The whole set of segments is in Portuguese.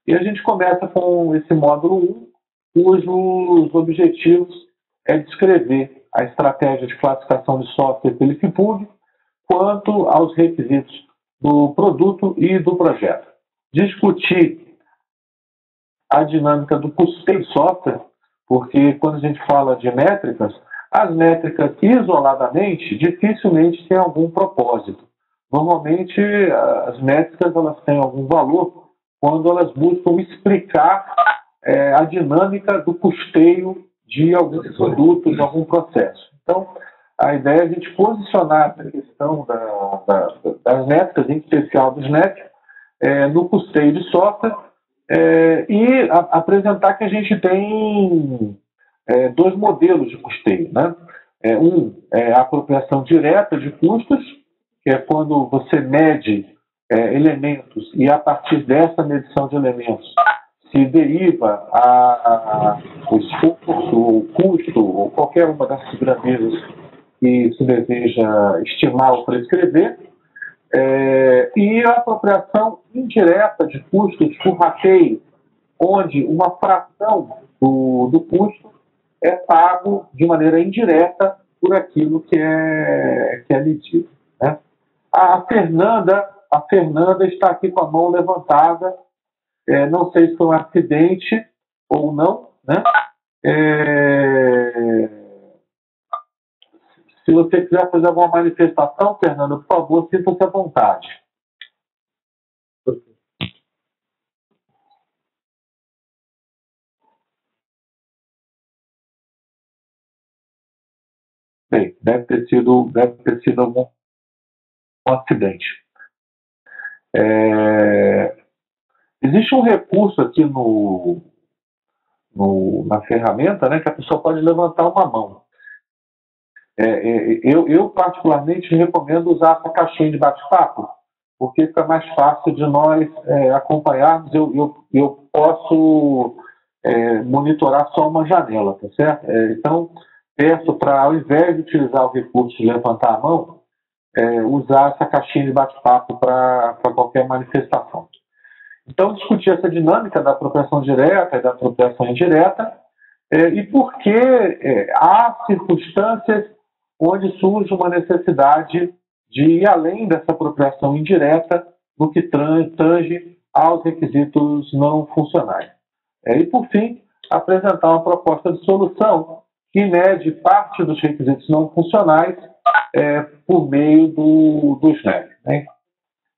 E a gente começa com esse módulo 1, cujos objetivos é descrever a estratégia de classificação de software pelo IFPUG quanto aos requisitos do produto e do projeto. Discutir a dinâmica do custeio de software, porque quando a gente fala de métricas, as métricas isoladamente dificilmente têm algum propósito. Normalmente, as métricas elas têm algum valor quando elas buscam explicar a dinâmica do custeio de algum produto, de algum processo. Então, a ideia é a gente posicionar a questão das métricas, em especial dos NET, no custeio de software e apresentar que a gente tem dois modelos de custeio. Né? Um é a apropriação direta de custos, que é quando você mede elementos e, a partir dessa medição de elementos, se deriva o esforço, o custo, ou qualquer uma dessas grandezas que se deseja estimar ou prescrever, e a apropriação indireta de custos por rateio, onde uma fração do custo é pago de maneira indireta por aquilo que é medido. Né? A Fernanda está aqui com a mão levantada. Não sei se foi um acidente ou não. Né? Se você quiser fazer alguma manifestação, Fernanda, por favor, sinta-se à vontade. Bem, deve ter sido algum acidente. Existe um recurso aqui na ferramenta, né, que a pessoa pode levantar uma mão. Eu particularmente recomendo usar essa caixinha de bate-papo, porque fica mais fácil de nós acompanharmos. Eu posso monitorar só uma janela, tá certo? Então, peço para, ao invés de utilizar o recurso de levantar a mão, usar essa caixinha de bate-papo para qualquer manifestação. Então, discutir essa dinâmica da apropriação direta e da apropriação indireta, e por que há circunstâncias onde surge uma necessidade de ir além dessa apropriação indireta no que tange aos requisitos não funcionais. E, por fim, apresentar uma proposta de solução que mede parte dos requisitos não funcionais por meio do SNAP. Né?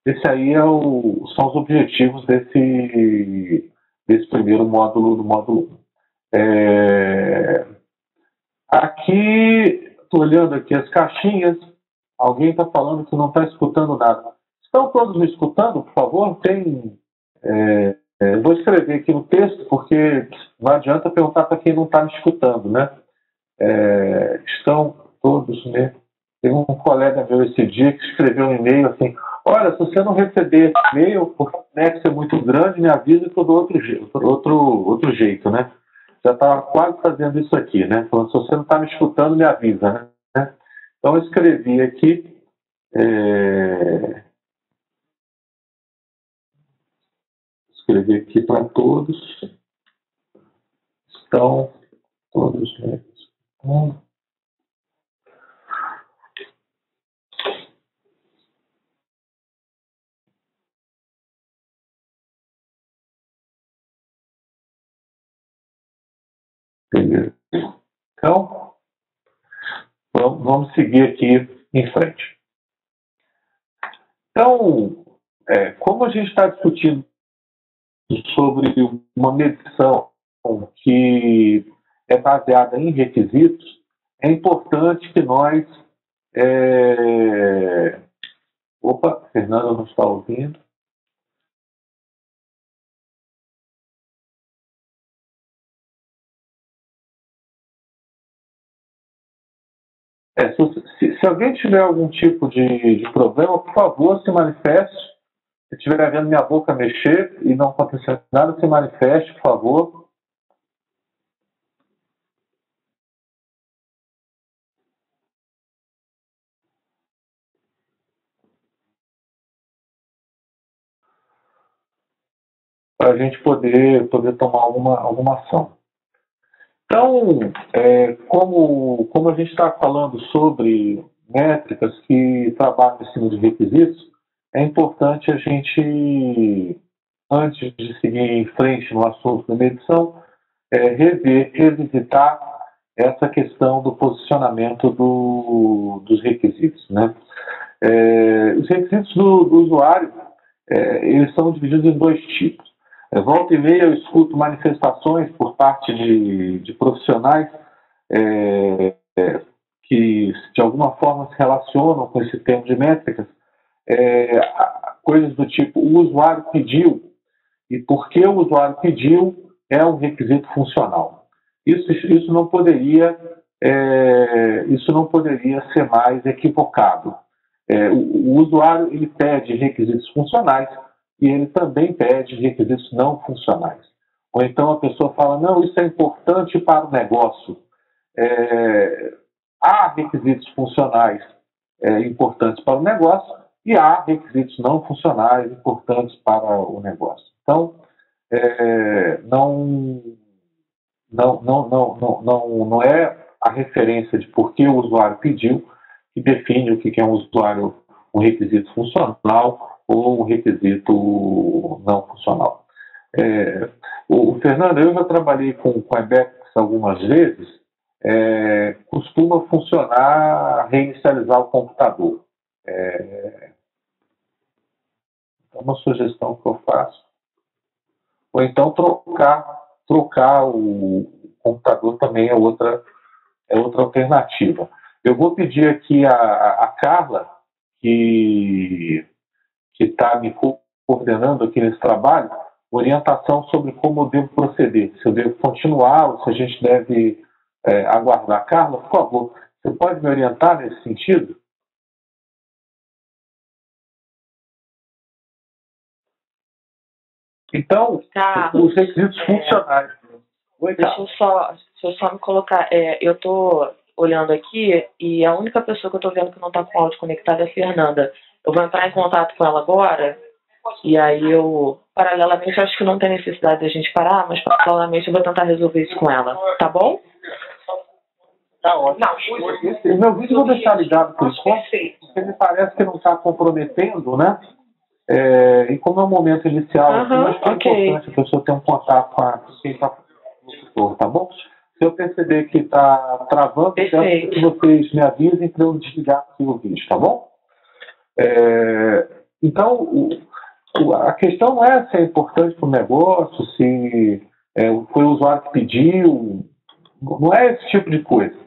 Esse aí são os objetivos desse primeiro módulo do módulo 1. Aqui, estou olhando aqui as caixinhas, alguém está falando que não está escutando nada. Estão todos me escutando, por favor? Vou escrever aqui no texto, porque não adianta perguntar para quem não está me escutando, né? Estão todos, né? Tem um colega meu esse dia que escreveu um e-mail assim: olha, se você não receber esse e-mail, porque o nexo é muito grande, me avisa que eu dou outro jeito, né? Já estava quase fazendo isso aqui, né? Falando, se você não está me escutando, me avisa, né? Então, eu escrevi aqui. Escrevi aqui para todos. Estão todos, né? Beleza. Então, vamos seguir aqui em frente. Então, como a gente está discutindo sobre uma medição que é baseada em requisitos, é importante que nós... Opa, Fernanda não está ouvindo. Se alguém tiver algum tipo de problema, por favor, se manifeste. Se estiver vendo minha boca mexer e não acontecer nada, se manifeste, por favor. para a gente poder tomar alguma ação. Então, como a gente está falando sobre métricas que trabalham em cima de requisitos, é importante a gente, antes de seguir em frente no assunto da medição, revisitar essa questão do posicionamento dos requisitos, né? Os requisitos do usuário, eles são divididos em dois tipos. Volta e meia eu escuto manifestações por parte de profissionais que de alguma forma se relacionam com esse termo de métricas, coisas do tipo: o usuário pediu, e porque o usuário pediu é um requisito funcional. Isso não poderia ser mais equivocado. O usuário ele pede requisitos funcionais e ele também pede requisitos não funcionais. Ou então a pessoa fala: não, isso é importante para o negócio. Há requisitos funcionais importantes para o negócio e há requisitos não funcionais importantes para o negócio. Então, não é a referência de por que o usuário pediu que define o que é um requisito funcional ou um requisito não funcional. O Fernando, eu já trabalhei com Webex algumas vezes. Costuma funcionar reinicializar o computador. É uma sugestão que eu faço. Ou então trocar o computador também é outra alternativa. Eu vou pedir aqui a Carla, que está me coordenando aqui nesse trabalho, orientação sobre como eu devo proceder. Se eu devo continuar ou se a gente deve aguardar. Carla, por favor, você pode me orientar nesse sentido? Então, Carlos, os requisitos funcionais. Oi, deixa eu só me colocar. Eu estou olhando aqui e a única pessoa que eu estou vendo que não está com o áudio conectado é a Fernanda. Eu vou entrar em contato com ela agora e aí paralelamente, acho que não tem necessidade de a gente parar, mas paralelamente eu vou tentar resolver isso com ela. Tá bom? Tá ótimo. O meu vídeo eu vou deixar ligado por enquanto, porque me parece que não está comprometendo, né? E como é um momento inicial, acho que é importante a pessoa ter um contato com quem está no tutor, tá bom? Se eu perceber que está travando, peço que vocês me avisem para eu desligar o vídeo, tá bom? Então, a questão não é se é importante para o negócio, se foi o usuário que pediu, não é esse tipo de coisa.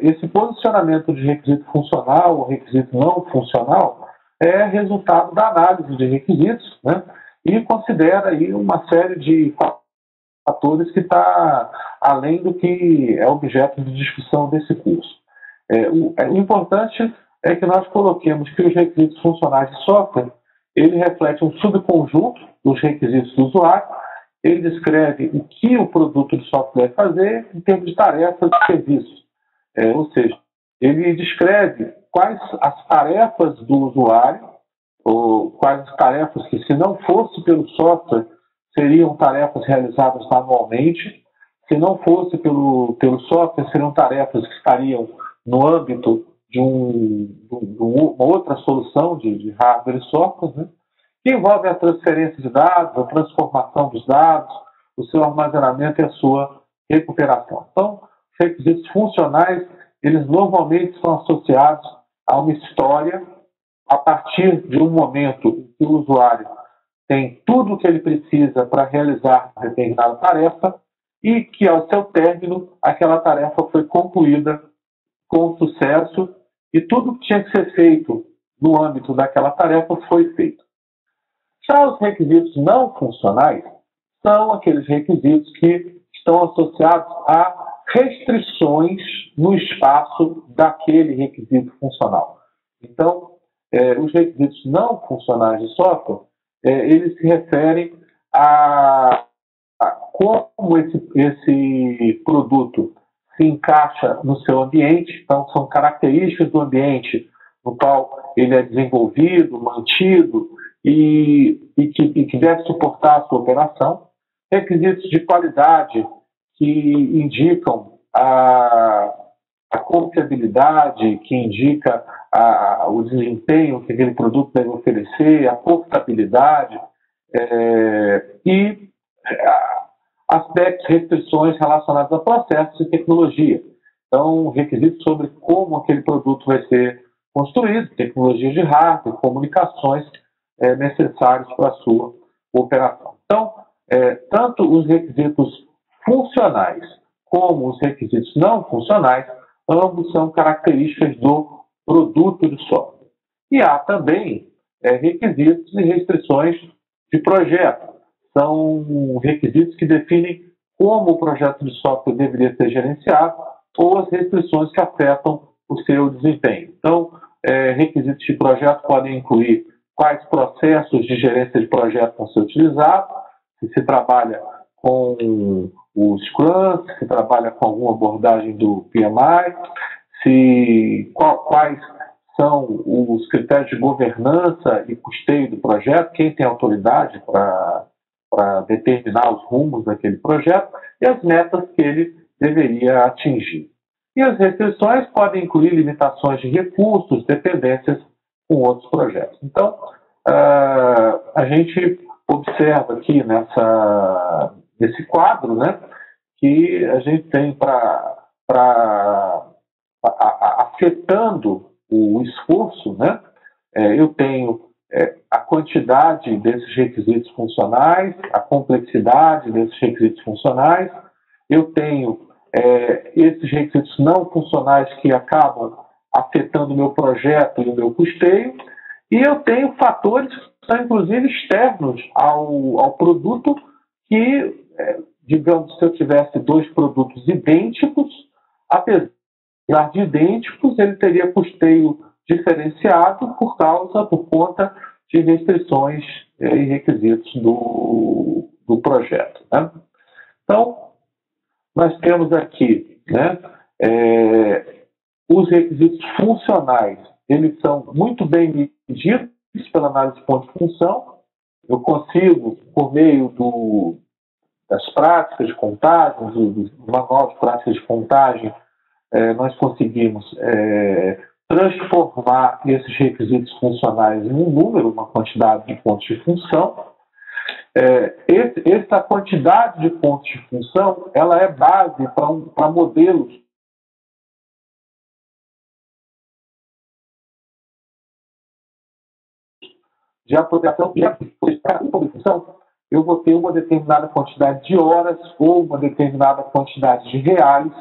Esse posicionamento de requisito funcional ou requisito não funcional é resultado da análise de requisitos, né? E considera aí uma série de fatores que está além do que é objeto de discussão desse curso. O importante é que nós coloquemos que os requisitos funcionais de software ele reflete um subconjunto dos requisitos do usuário. Ele descreve o que o produto de software vai fazer em termos de tarefas e serviços. Ou seja, ele descreve quais as tarefas do usuário, ou quais as tarefas que, se não fosse pelo software, seriam tarefas realizadas manualmente. Se não fosse pelo software, seriam tarefas que estariam no âmbito de uma outra solução de hardware e software, né? Que envolve a transferência de dados, a transformação dos dados, o seu armazenamento e a sua recuperação. Então, os requisitos funcionais, eles normalmente são associados a uma história a partir de um momento em que o usuário tem tudo o que ele precisa para realizar determinada tarefa e que, ao seu término, aquela tarefa foi concluída com sucesso e tudo que tinha que ser feito no âmbito daquela tarefa foi feito. Já os requisitos não funcionais são aqueles requisitos que estão associados a restrições no espaço daquele requisito funcional. Então, os requisitos não funcionais de software, eles se referem a como esse produto se encaixa no seu ambiente. Então, são características do ambiente no qual ele é desenvolvido, mantido, e que deve suportar a sua operação, requisitos de qualidade que indicam a confiabilidade, que indica o desempenho que aquele produto deve oferecer, a portabilidade e aspectos, restrições relacionadas a processos e tecnologia. Então, requisitos sobre como aquele produto vai ser construído, tecnologias de hardware, comunicações necessários para a sua operação. Então, tanto os requisitos funcionais como os requisitos não funcionais, ambos são características do produto de software. E há também requisitos e restrições de projeto. São requisitos que definem como o projeto de software deveria ser gerenciado ou as restrições que afetam o seu desempenho. Então, requisitos de projeto podem incluir quais processos de gerência de projeto vão ser utilizados, se se trabalha com o Scrum, se se trabalha com alguma abordagem do PMI, quais são os critérios de governança e custeio do projeto, quem tem autoridade para determinar os rumos daquele projeto e as metas que ele deveria atingir. E as restrições podem incluir limitações de recursos, dependências com outros projetos. Então, a gente observa aqui nesse quadro, né, que a gente tem afetando o esforço, né, eu tenho a quantidade desses requisitos funcionais, a complexidade desses requisitos funcionais, eu tenho esses requisitos não funcionais que acabam afetando o meu projeto e o meu custeio, e eu tenho fatores que são, inclusive, externos ao produto que, digamos, se eu tivesse dois produtos idênticos, apesar de idênticos, ele teria custeio diferenciado por conta de restrições e requisitos do projeto. Né? Então, nós temos aqui, né, os requisitos funcionais, eles são muito bem medidos pela análise de ponto de função. Eu consigo, por meio das práticas de contagem, dos manuais de práticas de contagem, nós conseguimos transformar esses requisitos funcionais em um número, uma quantidade de pontos de função. Essa quantidade de pontos de função, ela é base para modelos de apropriação e para um ponto de função, eu vou ter uma determinada quantidade de horas ou uma determinada quantidade de reais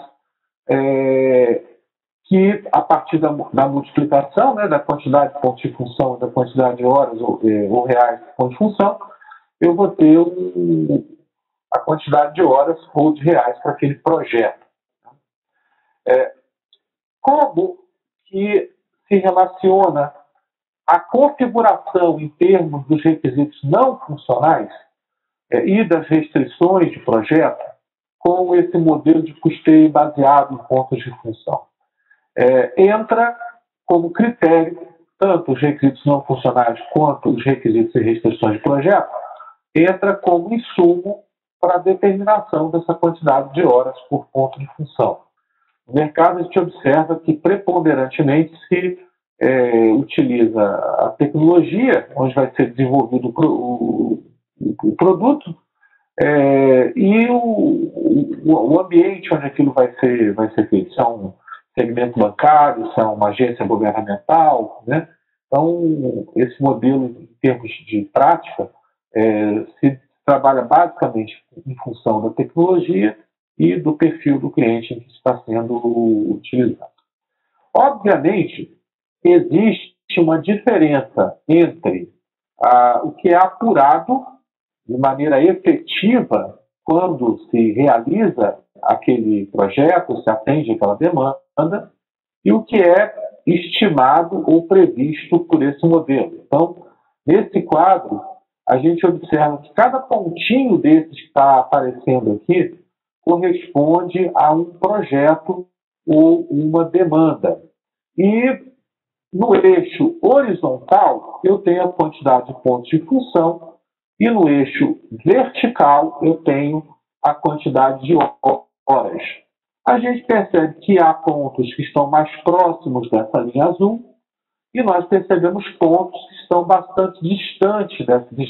que, a partir da multiplicação, né, da quantidade de pontos de função e da quantidade de horas ou reais de ponto de função, eu vou ter a quantidade de horas ou de reais para aquele projeto. Como que se relaciona a configuração em termos dos requisitos não funcionais e das restrições de projeto com esse modelo de custeio baseado em pontos de função? Entra como critério tanto os requisitos não funcionais quanto os requisitos e restrições de projeto, entra como insumo para a determinação dessa quantidade de horas por ponto de função. No mercado, a gente observa que preponderantemente se utiliza a tecnologia, onde vai ser desenvolvido o produto, e o ambiente onde aquilo vai ser feito. Se é um segmento bancário, se é uma agência governamental, né? Então, esse modelo, em termos de prática, se trabalha basicamente em função da tecnologia e do perfil do cliente em que está sendo utilizado. Obviamente, existe uma diferença entre o que é apurado de maneira efetiva quando se realiza aquele projeto, se atende aquela demanda, e o que é estimado ou previsto por esse modelo. Então, nesse quadro, a gente observa que cada pontinho desses que está aparecendo aqui corresponde a um projeto ou uma demanda. E No eixo horizontal, eu tenho a quantidade de pontos de função, e no eixo vertical, eu tenho a quantidade de horas. A gente percebe que há pontos que estão mais próximos dessa linha azul, e nós percebemos pontos que estão bastante distantes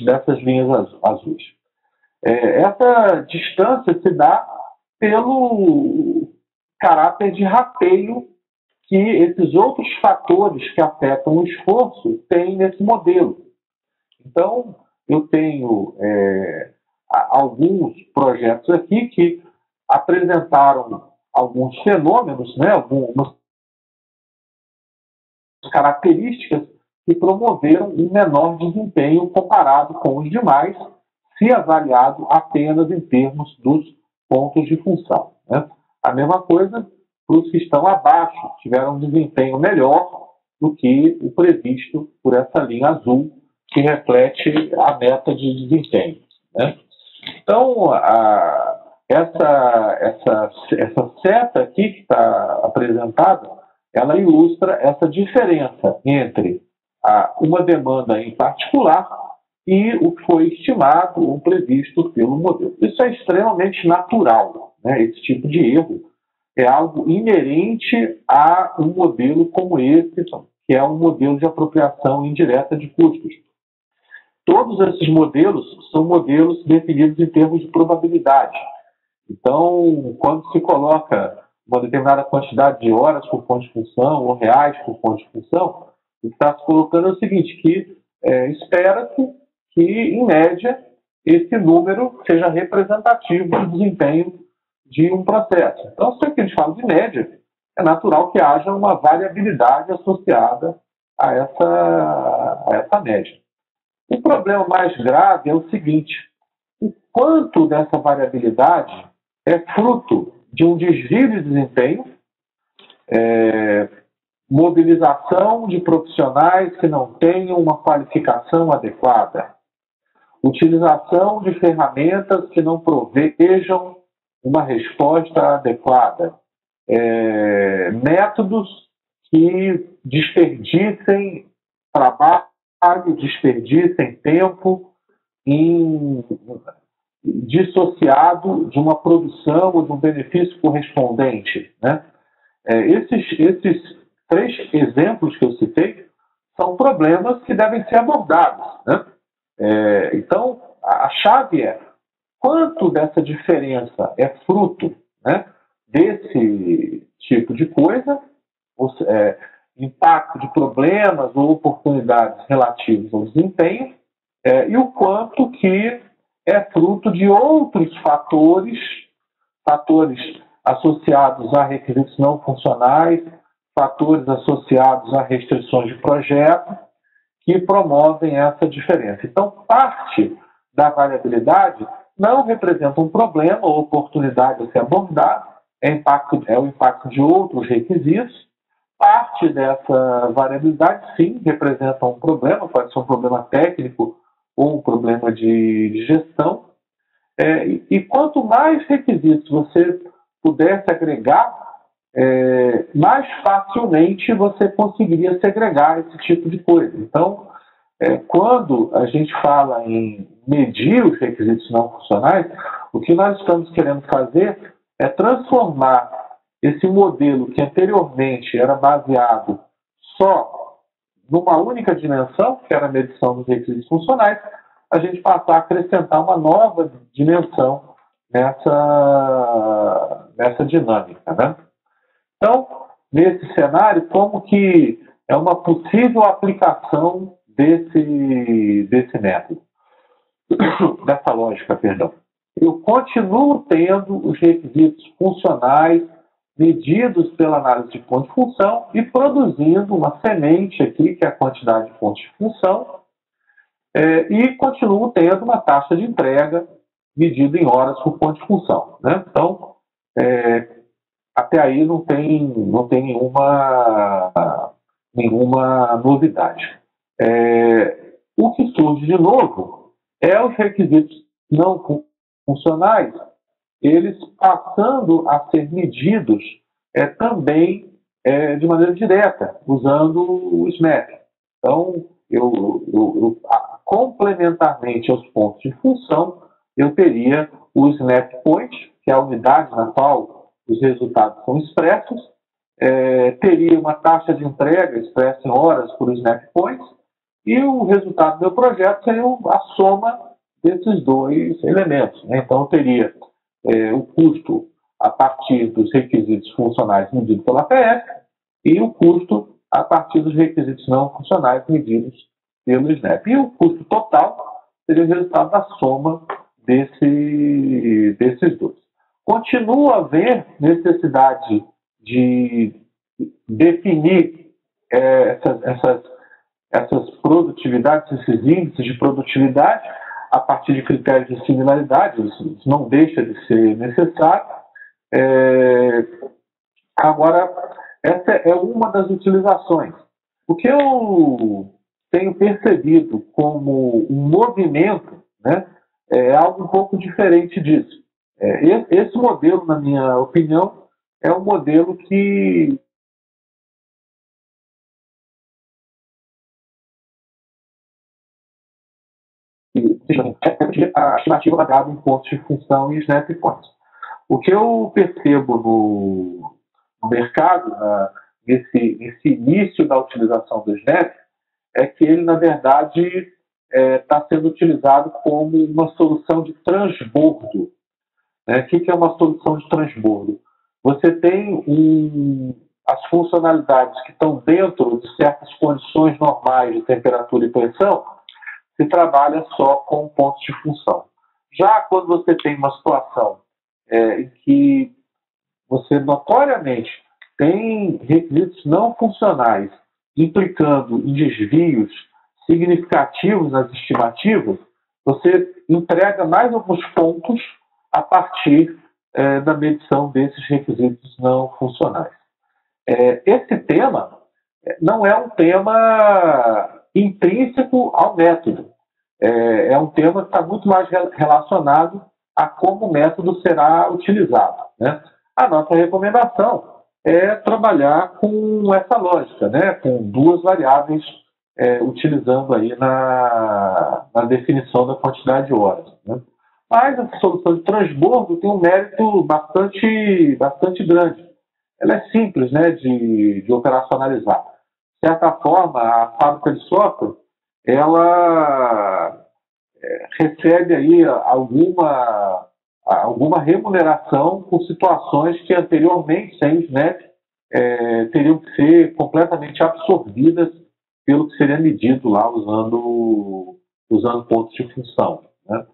dessas linhas azuis. Essa distância se dá pelo caráter de rateio que esses outros fatores que afetam o esforço têm nesse modelo. Então, eu tenho alguns projetos aqui que apresentaram alguns fenômenos, né, algumas características que promoveram um menor desempenho comparado com os demais, se avaliado apenas em termos dos pontos de função, né? A mesma coisa para os que estão abaixo, tiveram um desempenho melhor do que o previsto por essa linha azul, que reflete a meta de desempenho, né? Então, essa seta aqui que está apresentada, ela ilustra essa diferença entre uma demanda em particular e o que foi estimado ou previsto pelo modelo. Isso é extremamente natural, né? Esse tipo de erro é algo inerente a um modelo como esse, que é um modelo de apropriação indireta de custos. Todos esses modelos são modelos definidos em termos de probabilidade. Então, quando se coloca uma determinada quantidade de horas por ponto de função ou reais por ponto de função, o que está se colocando é o seguinte, que espera-se que, em média, esse número seja representativo do desempenho de um processo. Então, se aqui a gente fala de média, é natural que haja uma variabilidade associada a essa média. O problema mais grave é o seguinte: o quanto dessa variabilidade é fruto de um desvio de desempenho, mobilização de profissionais que não tenham uma qualificação adequada, utilização de ferramentas que não provejam uma resposta adequada, métodos que desperdicem trabalho, desperdicem tempo dissociado de uma produção ou de um benefício correspondente, né? Esses três exemplos que eu citei são problemas que devem ser abordados, né? Então, a chave é quanto dessa diferença é fruto, né, desse tipo de coisa, impacto de problemas ou oportunidades relativos ao desempenho, e o quanto que é fruto de outros fatores associados a requisitos não funcionais, fatores associados a restrições de projeto, que promovem essa diferença. Então, parte da variabilidade não representa um problema ou oportunidade a ser abordada, é o impacto de outros requisitos. Parte dessa variabilidade, sim, representa um problema, pode ser um problema técnico ou um problema de gestão. E quanto mais requisitos você pudesse agregar, mais facilmente você conseguiria segregar esse tipo de coisa. Então, quando a gente fala em medir os requisitos não funcionais, o que nós estamos querendo fazer é transformar esse modelo que anteriormente era baseado só numa única dimensão, que era a medição dos requisitos funcionais, a gente passar a acrescentar uma nova dimensão nessa dinâmica, né? Então, nesse cenário, como que é uma possível aplicação desse método, dessa lógica, perdão. Eu continuo tendo os requisitos funcionais medidos pela análise de ponto de função e produzindo uma semente aqui, que é a quantidade de pontos de função, e continuo tendo uma taxa de entrega medida em horas por ponto de função, né? Então, até aí não tem nenhuma novidade. O que surge de novo é os requisitos não funcionais, eles passando a ser medidos também de maneira direta, usando o SNAP. Então, complementarmente aos pontos de função, eu teria o Snap Point, que é a unidade na qual os resultados são expressos, teria uma taxa de entrega expressa em horas por Snap Points, e o resultado do meu projeto seria a soma desses dois elementos, né? Então, eu teria o custo a partir dos requisitos funcionais medido pela APF e o custo a partir dos requisitos não funcionais medidos pelo SNAP. E o custo total seria o resultado da soma desses dois. Continua a haver necessidade de definir essas produtividades, esses índices de produtividade, a partir de critérios de similaridade. Isso não deixa de ser necessário. Agora, essa é uma das utilizações. O que eu tenho percebido como um movimento, né, é algo um pouco diferente disso. Esse modelo, na minha opinião, é um modelo que a estimativa baseada em pontos de função e Snap Points. O que eu percebo no mercado, nesse início da utilização do Snap, é que ele, na verdade, está sendo utilizado como uma solução de transbordo. O que é uma solução de transbordo? Você tem as funcionalidades que estão dentro de certas condições normais de temperatura e pressão, se trabalha só com pontos de função. Já quando você tem uma situação em que você notoriamente tem requisitos não funcionais implicando em desvios significativos nas estimativas, você entrega mais alguns pontos a partir da medição desses requisitos não funcionais. Esse tema não é um tema intrínseco ao método. É um tema que está muito mais relacionado a como o método será utilizado, né? A nossa recomendação é trabalhar com essa lógica, né? Com duas variáveis utilizando aí na definição da quantidade de horas, né? Mas essa solução de transbordo tem um mérito bastante grande. Ela é simples, né, de operacionalizar. De certa forma, a fábrica de software, ela recebe aí alguma remuneração por situações que anteriormente, sem o SNAP, teriam que ser completamente absorvidas pelo que seria medido lá usando pontos de função, né?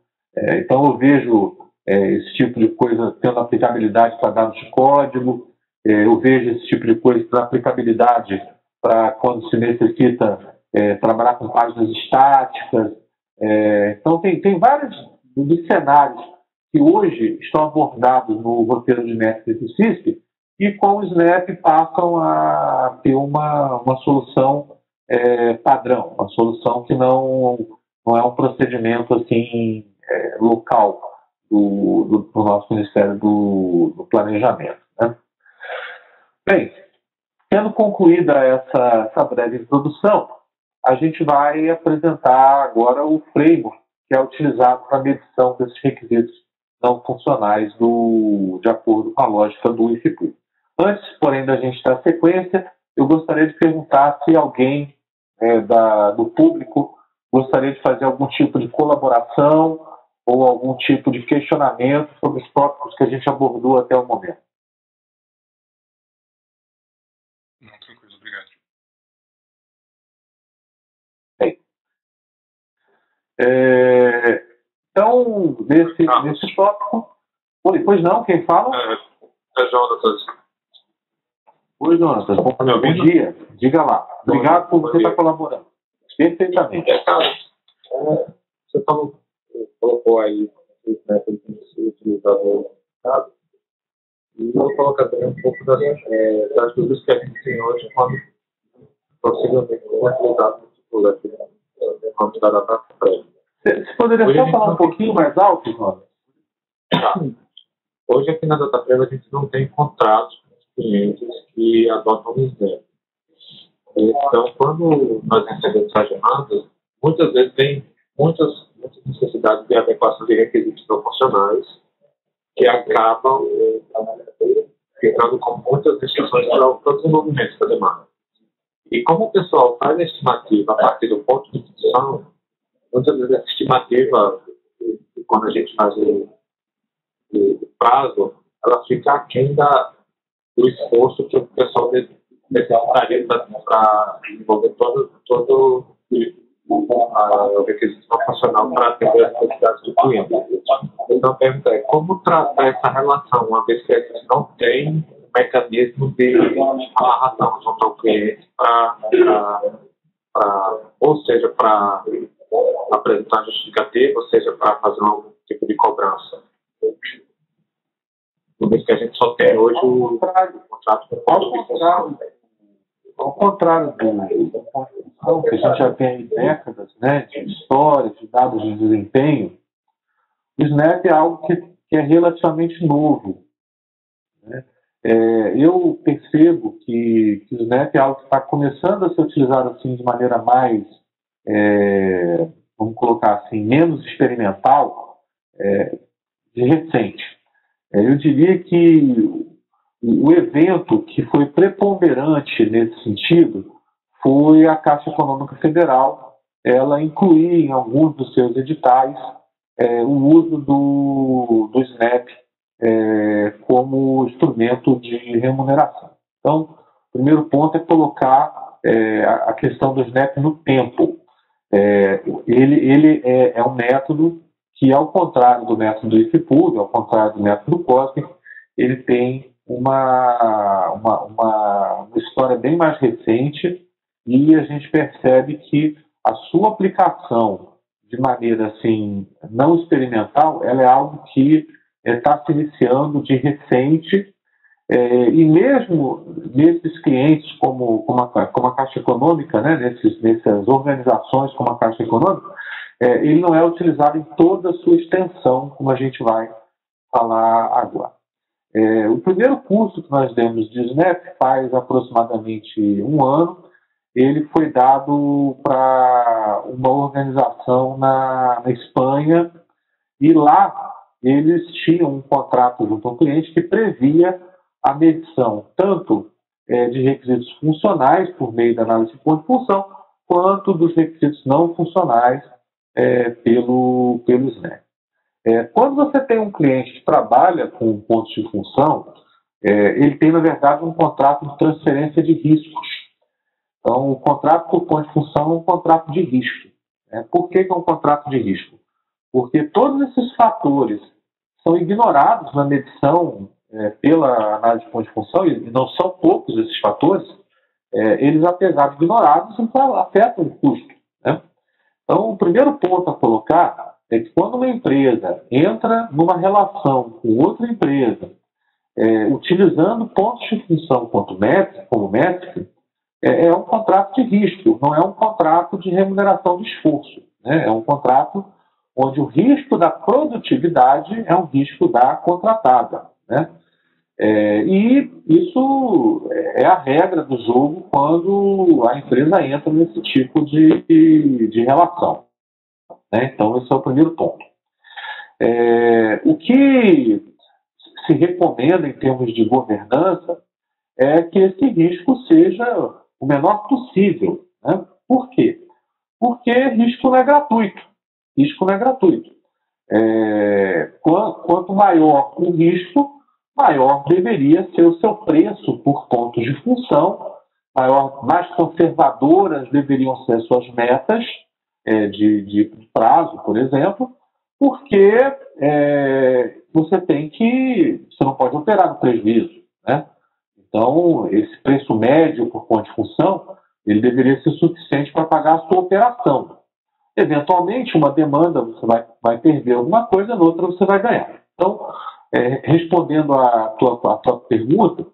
Então eu vejo esse tipo de coisa tendo aplicabilidade para dados de código, eu vejo esse tipo de coisa tendo aplicabilidade para quando se necessita trabalhar com páginas estáticas. Então tem vários dos cenários que hoje estão abordados no roteiro de método do CISP e com o SNAP passam a ter uma solução padrão, uma solução que não é um procedimento assim local do nosso Ministério do Planejamento, né? Bem, tendo concluída essa breve introdução, a gente vai apresentar agora o framework que é utilizado para a medição desses requisitos não funcionais de acordo com a lógica do IFPUG. Antes, porém, da gente dar sequência, eu gostaria de perguntar se alguém do público gostaria de fazer algum tipo de colaboração ou algum tipo de questionamento sobre os tópicos que a gente abordou até o momento. Não, tranquilo, obrigado. Então, nesse tópico... Pois não, quem fala? Jonatas. Oi, Jonatas. Bom dia. Diga lá. Obrigado por você estar colaborando. Perfeitamente. Você colocou aí os métodos que utilizado no mercado, e eu vou colocar também um pouco das dúvidas que a gente tem hoje quando possivelmente é utilizado no título aqui, vamos dar a data prévia. Você poderia só falar um pouquinho mais alto, Jonas? Tá. Hoje aqui na data prévia a gente não tem contratos clientes que adotam o SNAP. Então, quando nós recebemos as demandas, muitas vezes tem muitas necessidades de adequação de requisitos proporcionais que acabam ficando com muitas restrições para o desenvolvimento da demanda. E como o pessoal faz a estimativa a partir do ponto de função, muitas vezes essa estimativa, quando a gente faz o prazo, ela fica aquém do esforço que o pessoal necessitaria para desenvolver todo o requisito proporcional para atender as necessidades do cliente. Então, a pergunta é como tratar essa relação, uma vez que a gente não tem um mecanismo de amarração junto ao cliente ou seja, para apresentar justificativa, ou seja, para fazer algum tipo de cobrança. Uma vez que a gente só tem hoje o contrato com o ponto de função. Ao contrário do ponto que a gente já tem aí décadas, né, de história, de dados de desempenho, o SNAP é algo que é relativamente novo. Né? Eu percebo que o SNAP é algo que está começando a ser utilizado assim, de maneira mais, vamos colocar assim, menos experimental, de recente. Eu diria que o evento que foi preponderante nesse sentido foi a Caixa Econômica Federal, ela incluir em alguns dos seus editais o uso do SNAP como instrumento de remuneração. Então, o primeiro ponto é colocar a questão do SNAP no tempo. Ele é um método que, ao contrário do método do IFIPUD, ao contrário do método COSMIC, ele tem uma história bem mais recente e a gente percebe que a sua aplicação de maneira assim, não experimental, ela é algo que está se iniciando de recente e mesmo nesses clientes como a Caixa Econômica, né, nessas organizações como a Caixa Econômica, ele não é utilizado em toda a sua extensão, como a gente vai falar agora. O primeiro curso que nós demos de SNAP faz aproximadamente um ano. Ele foi dado para uma organização na Espanha e lá eles tinham um contrato junto ao cliente que previa a medição tanto de requisitos funcionais por meio da análise de ponto de função quanto dos requisitos não funcionais pelo SNAP. Quando você tem um cliente que trabalha com pontos de função, ele tem, na verdade, um contrato de transferência de riscos. Então, o contrato por ponto de função é um contrato de risco. Por que é um contrato de risco? Porque todos esses fatores são ignorados na medição pela análise de ponto de função, e não são poucos esses fatores, eles, apesar de ignorados, afetam o custo. Né? Então, o primeiro ponto a colocar é que quando uma empresa entra numa relação com outra empresa, utilizando pontos de função como métrica, é um contrato de risco, não é um contrato de remuneração de esforço. Né? É um contrato onde o risco da produtividade é um risco da contratada. Né? E isso é a regra do jogo quando a empresa entra nesse tipo de relação. Né? Então, esse é o primeiro ponto. O que se recomenda em termos de governança é que esse risco seja o menor possível. Né? Por quê? Porque risco não é gratuito. Risco não é gratuito. Quanto maior o risco, maior deveria ser o seu preço por pontos de função, mais conservadoras deveriam ser suas metas de prazo, por exemplo, porque você não pode operar no prejuízo. Né? Então, esse preço médio por ponto de função, ele deveria ser suficiente para pagar a sua operação. Eventualmente, uma demanda você vai perder alguma coisa, noutra você vai ganhar. Então, respondendo à tua pergunta,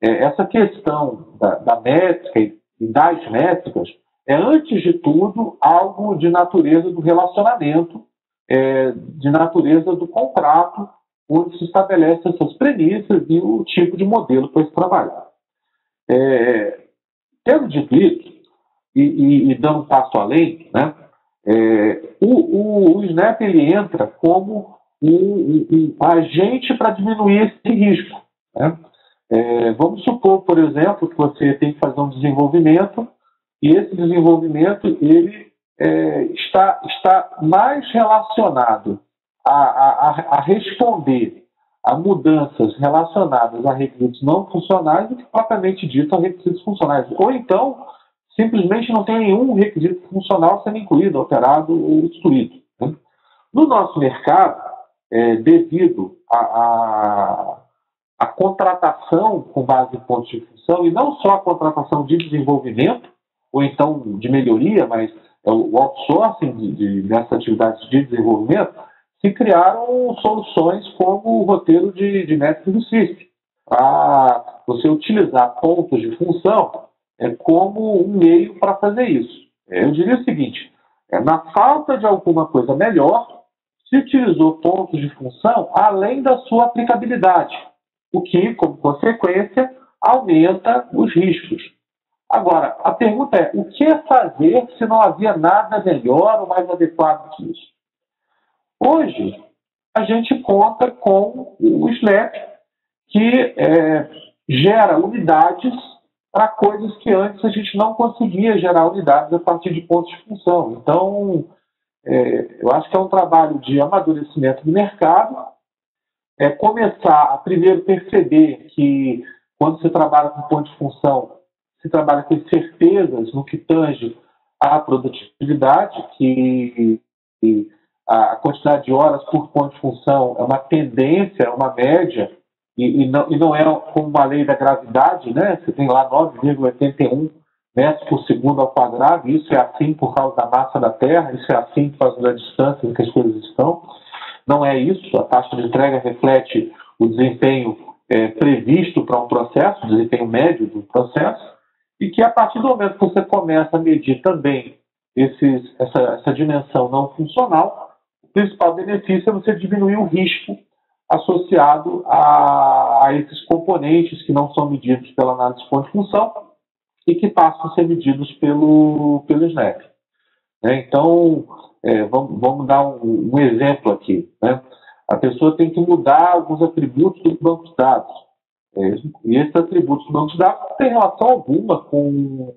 essa questão da métrica e das métricas é, antes de tudo, algo de natureza do relacionamento, de natureza do contrato onde se estabelece essas premissas e o tipo de modelo para se trabalhar. Tendo dito isso, e dando um passo além, né, o SNAP ele entra como um agente para diminuir esse risco. Né? Vamos supor, por exemplo, que você tem que fazer um desenvolvimento e esse desenvolvimento ele está mais relacionado a responder a mudanças relacionadas a requisitos não funcionais do que propriamente dito a requisitos funcionais. Ou então, simplesmente não tem nenhum requisito funcional sendo incluído, alterado ou excluído. Né? No nosso mercado, devido à contratação com base em pontos de função, e não só a contratação de desenvolvimento, ou então de melhoria, mas o outsourcing dessas atividades de desenvolvimento, se criaram soluções como o roteiro de método do CISP, para você utilizar pontos de função como um meio para fazer isso. Eu diria o seguinte, na falta de alguma coisa melhor, se utilizou pontos de função além da sua aplicabilidade, o que, como consequência, aumenta os riscos. Agora, a pergunta é, o que fazer se não havia nada melhor ou mais adequado que isso? Hoje, a gente conta com o SNAP, que gera unidades para coisas que antes a gente não conseguia gerar unidades a partir de pontos de função. Então, eu acho que é um trabalho de amadurecimento do mercado, começar a primeiro perceber que quando se trabalha com ponto de função, se trabalha com certezas no que tange à produtividade, que a quantidade de horas por ponto de função é uma tendência, é uma média, e não é como uma lei da gravidade, né? Você tem lá 9,81 metros por segundo ao quadrado, e isso é assim por causa da massa da Terra, isso é assim por causa da distância em que as coisas estão. Não é isso, a taxa de entrega reflete o desempenho previsto para um processo, o desempenho médio do processo, e que a partir do momento que você começa a medir também essa dimensão não funcional, o principal benefício é você diminuir o risco associado a esses componentes que não são medidos pela análise de ponto de função e que passam a ser medidos pelo SNAP. Então, vamos dar um exemplo aqui. Né? A pessoa tem que mudar alguns atributos do banco de dados. E esses atributos do banco de dados não têm relação alguma com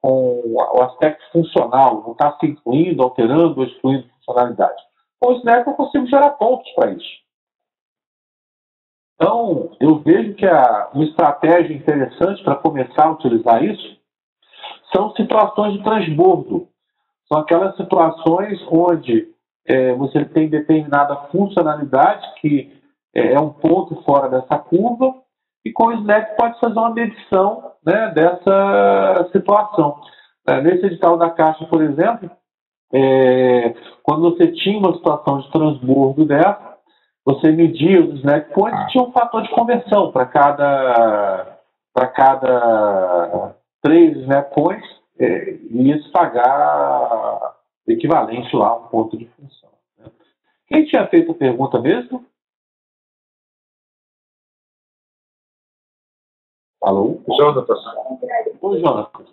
o aspecto funcional, não está se incluindo, alterando ou excluindo funcionalidade. Com o SNAP eu consigo gerar pontos para isso. Então, eu vejo que uma estratégia interessante para começar a utilizar isso são situações de transbordo. São aquelas situações onde você tem determinada funcionalidade que é um ponto fora dessa curva e com o SNAP pode fazer uma medição, né, dessa situação. Nesse edital da Caixa, por exemplo, quando você tinha uma situação de transbordo dessa, você media os SNAP points e tinha um fator de conversão para cada 3 SNAP points, ia se pagar equivalente lá a um ponto de função. Né? Quem tinha feito a pergunta mesmo? Alô? Jonathan. Oi, Jonathan.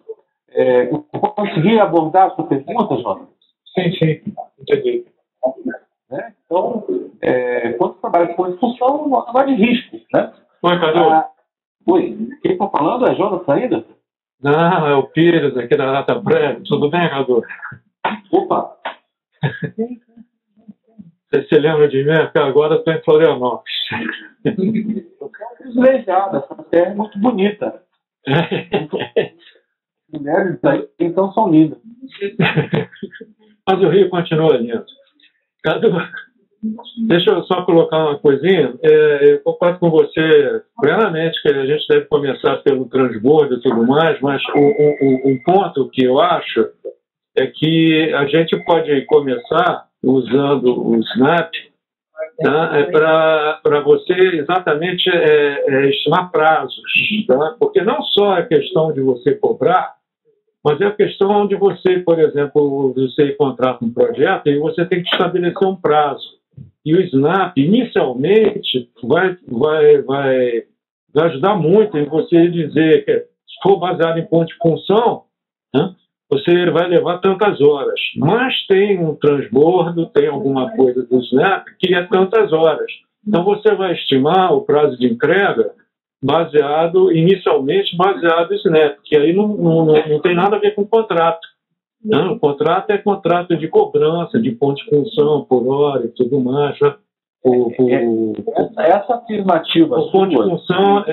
Eu consegui abordar a sua pergunta, Jonathan? Sim, entendi. Né? Então, quando você trabalha com função, não é de risco. Né? Oi, Cadu. Oi, quem está falando é Jonathan ainda? Não, é o Pires aqui da Data Breve. Tudo bem, Cadu? Opa! Você se lembra de mim? Porque agora eu estou em Florianópolis. Privilegiada, essa terra é muito bonita. Mulheres daí, então, são lindas. Mas o Rio continua lindo. Cadu, deixa eu só colocar uma coisinha. Eu concordo com você plenamente que a gente deve começar pelo transbordo e tudo mais, mas um ponto que eu acho é que a gente pode começar usando o SNAP, tá? Para você exatamente estimar prazos, tá? Porque não só é questão de você cobrar, mas é a questão de você, por exemplo, você contrata um projeto e você tem que estabelecer um prazo. E o Snap, inicialmente, vai ajudar muito em você dizer que, se for baseado em ponto de função, né, você vai levar tantas horas. Mas tem um transbordo, tem alguma coisa do Snap que é tantas horas. Então você vai estimar o prazo de entrega inicialmente baseado em Snap, que aí não tem nada a ver com o contrato. Né? O contrato é contrato de cobrança, de ponto de função por hora e tudo mais. Né? Essa afirmativa o ponto de função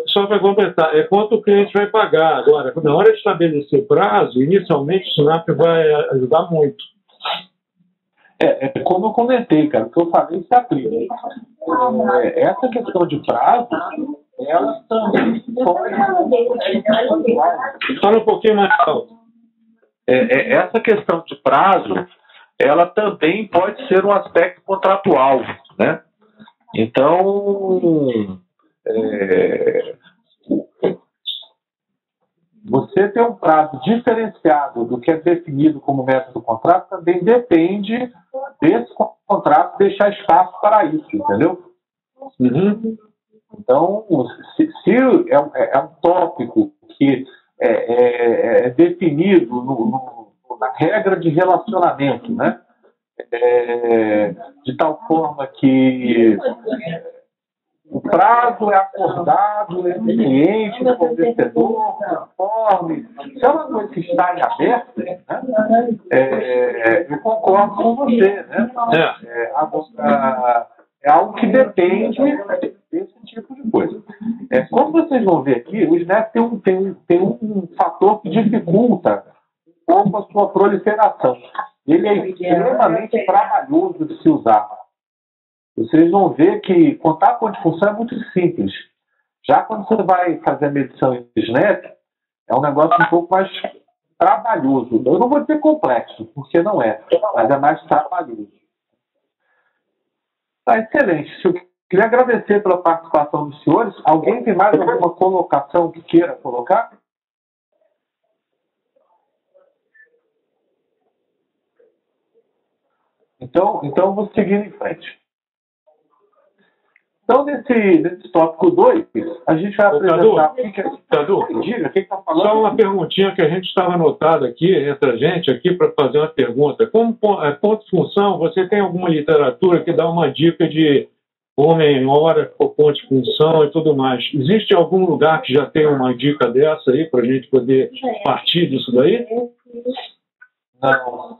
só para completar, é quanto o cliente vai pagar. Agora, na hora de estabelecer prazo, inicialmente o Snap vai ajudar muito. Como eu comentei, cara, o que eu falei se aplica. Essa questão de prazo, ela também pode... Fala um pouquinho mais alto. Essa questão de prazo, ela também pode ser um aspecto contratual, né? Então, você ter um prazo diferenciado do que é definido como meta do contrato também depende desse contrato deixar espaço para isso, entendeu? Uhum. Então, se é um tópico que é definido na regra de relacionamento, né? De tal forma que o prazo é acordado entre o cliente, o fornecedor, conforme. Se é uma coisa que está em aberto, né? Eu concordo com você, né? É algo que depende desse tipo de coisa. Como vocês vão ver aqui, o Snap tem um fator que dificulta um pouco a sua proliferação. Ele é extremamente trabalhoso de se usar. Vocês vão ver que contar ponto de função é muito simples. Já quando você vai fazer a medição em Snap, é um negócio um pouco mais trabalhoso. Eu não vou dizer complexo, porque não é, mas é mais trabalhoso. Tá, excelente. Eu queria agradecer pela participação dos senhores. Alguém tem mais alguma colocação que queira colocar? Então eu vou seguir em frente. Então, nesse tópico 2, a gente vai apresentar... Cadu, diga, quem está falando? Só uma perguntinha que a gente estava anotado aqui, entre a gente, aqui para fazer uma pergunta. Como ponto de função, você tem alguma literatura que dá uma dica de homem, hora, ponto de função e tudo mais? Existe algum lugar que já tem uma dica dessa aí para a gente poder partir disso daí? Não.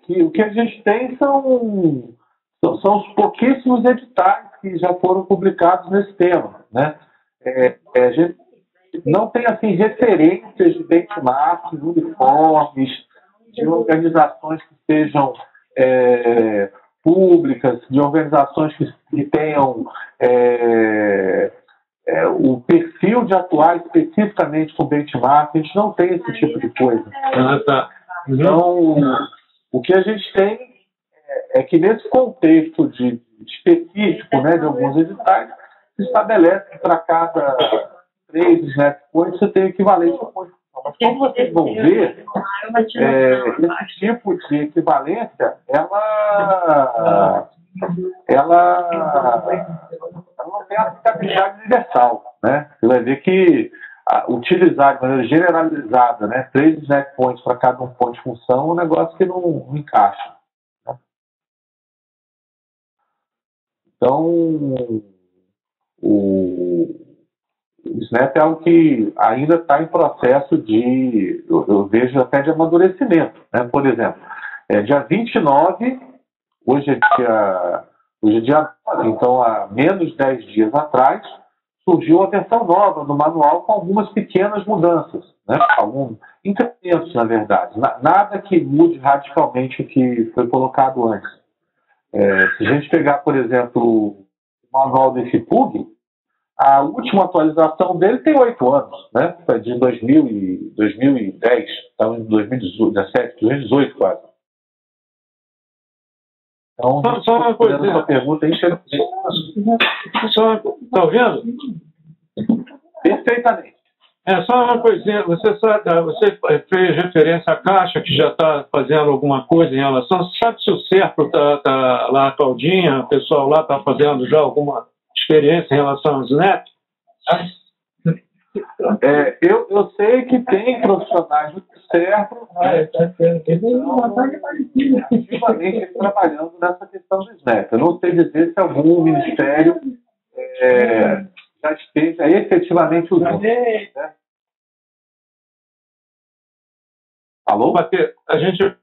O que a gente tem são os pouquíssimos editais que já foram publicados nesse tema, né? A gente não tem assim referências de benchmarks uniformes, de organizações que sejam públicas, de organizações que tenham o perfil de atuar especificamente com benchmark. A gente não tem esse tipo de coisa. Tá. Uhum. Então, o que a gente tem é que nesse contexto específico, né, de alguns editais, se estabelece que para cada 3 Snap Points você tem equivalente a ponto de função. Mas como vocês vão ver, esse tipo de equivalência, ela não tem aplicabilidade universal, né? Você vai ver que utilizar de maneira generalizada, né, 3 Snap Points para cada um ponto de função é um negócio que não encaixa. Então, o Snap é algo que ainda está em processo de, eu vejo até de amadurecimento, né? Por exemplo, dia 29, hoje é dia 9, então há menos de 10 dias atrás, surgiu a versão nova do manual com algumas pequenas mudanças, né? Alguns incrementos, na verdade. Nada que mude radicalmente o que foi colocado antes. Se a gente pegar, por exemplo, o manual desse PUG, a última atualização dele tem 8 anos, né? É de 2010, estava em 2017, 2018 quase. Então, só uma coisa. Essa pergunta aí, está ouvindo? Perfeitamente. É só uma coisinha, você fez referência à Caixa, que já está fazendo alguma coisa em relação. Você sabe se o Serpro tá lá, a Claudinha, o pessoal lá está fazendo já alguma experiência em relação aos netos? Eu sei que tem profissionais do Serpro ativamente trabalhando nessa questão do SNEP. Eu não sei dizer se algum ministério já esteja efetivamente usando. Né? Alô? A gente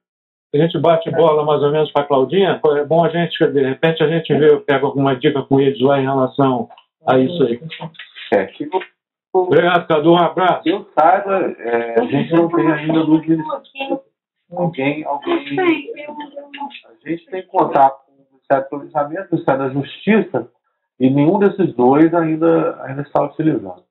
bate bola mais ou menos para a Claudinha. É bom a gente, de repente, a gente pega alguma dica com eles lá em relação a isso aí. Obrigado, Cadu. Um abraço. Que eu saiba, a gente não tem ainda no ministério. Alguém. A gente tem contato com o Ministério do Planejamento, o Ministério da Justiça, e nenhum desses dois ainda está utilizando.